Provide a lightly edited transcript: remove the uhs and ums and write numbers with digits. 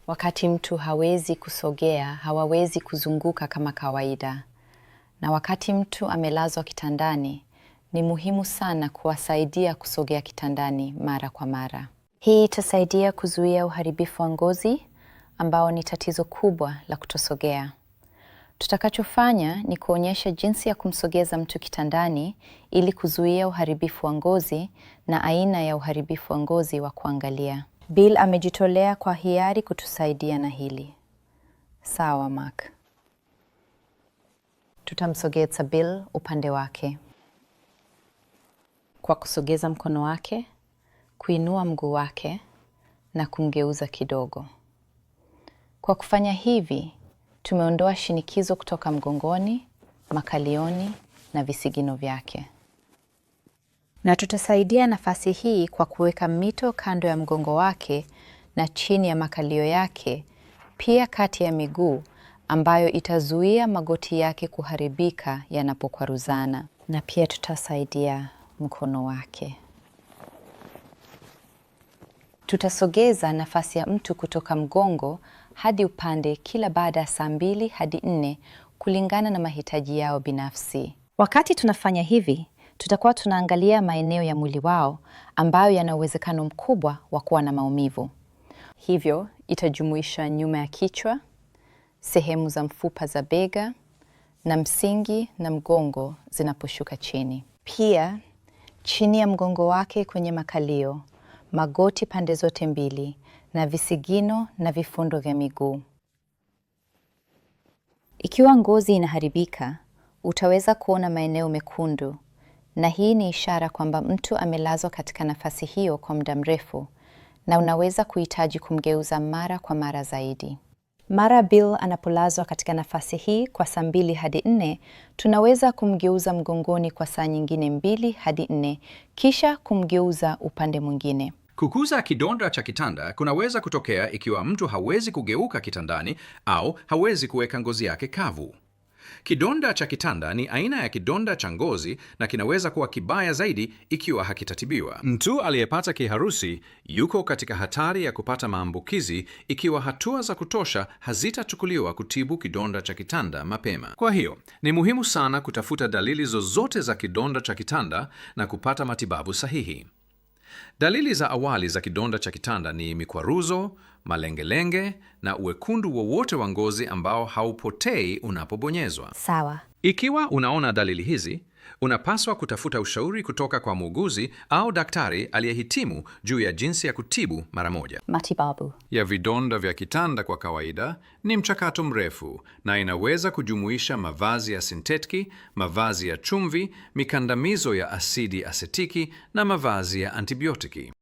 Wakati mtu hawezi kusogea, hawawezi kuzunguka kama kawaida. Na wakati mtu amelazwa kitandani, ni muhimu sana kuwasaidia kusogea kitandani mara kwa mara. Hii itasaidia kuzuia uharibifu wa ngozi ambao ni tatizo kubwa la kutosogea. Tutakachofanya ni kuonyesha jinsi ya kumsogeza mtu kitandani ili kuzuia uharibifu wa ngozi na aina ya uharibifu wa ngozi wa kuangalia. Bill amejitolea kwa hiari kutusaidia na hili. Sawa, Mark. Tutamsogeza Bill upande wake kwa kusogeza mkono wake, kuinua mguu wake na kumgeuza kidogo. Kwa kufanya hivi, tumeondoa shinikizo kutoka mgongoni, makalioni na visigino vyake. Na tutasaidia nafasi hii kwa kuweka mito kando ya mgongo wake na chini ya makalio yake, pia kati ya miguu, ambayo itazuia magoti yake kuharibika yanapokwaruzana. Na pia tutasaidia mkono wake. Tutasogeza nafasi ya mtu kutoka mgongo hadi upande kila baada ya saa 2 hadi 4 kulingana na mahitaji yao binafsi. Wakati tunafanya hivi, tutakuwa tunaangalia maeneo ya mwili wao ambayo yana uwezekano mkubwa wa kuwa na maumivu. Hivyo, itajumuisha nyuma ya kichwa, sehemu za mfupa za bega, na msingi na mgongo zinaposhuka chini. Pia, chini ya mgongo wake kwenye makalio, magoti pande zote mbili, na visigino na vifundo vya miguu. Ikiwa ngozi inaharibika, utaweza kuona maeneo mekundu, na hii ni ishara kwamba mtu amelazwa katika nafasi hiyo kwa muda mrefu, na unaweza kuhitaji kumgeuza mara kwa mara zaidi. Mara Bill anapolazwa katika nafasi hii kwa saa 2 hadi 4, tunaweza kumgeuza mgongoni kwa saa nyingine 2 hadi 4, kisha kumgeuza upande mwingine. Kukuza kidonda cha kitanda kunaweza kutokea ikiwa mtu hawezi kugeuka kitandani au hawezi kuweka ngozi yake kavu. Kidonda cha kitanda ni aina ya kidonda cha ngozi na kinaweza kuwa kibaya zaidi ikiwa hakitatibiwa. Mtu aliyepata kiharusi yuko katika hatari ya kupata maambukizi ikiwa hatua za kutosha hazitachukuliwa kutibu kidonda cha kitanda mapema. Kwa hiyo, ni muhimu sana kutafuta dalili zozote za kidonda cha kitanda na kupata matibabu sahihi. Dalili za awali za kidonda cha kitanda ni mikwaruzo, malengelenge na uwekundu wowote wa ngozi ambao haupotei unapobonyezwa. Sawa. Ikiwa unaona dalili hizi, unapaswa kutafuta ushauri kutoka kwa muuguzi au daktari aliyehitimu juu ya jinsi ya kutibu mara moja. Matibabu ya vidonda vya kitanda kwa kawaida ni mchakato mrefu na inaweza kujumuisha mavazi ya sintetiki, mavazi ya chumvi, mikandamizo ya asidi asetiki na mavazi ya antibiotiki.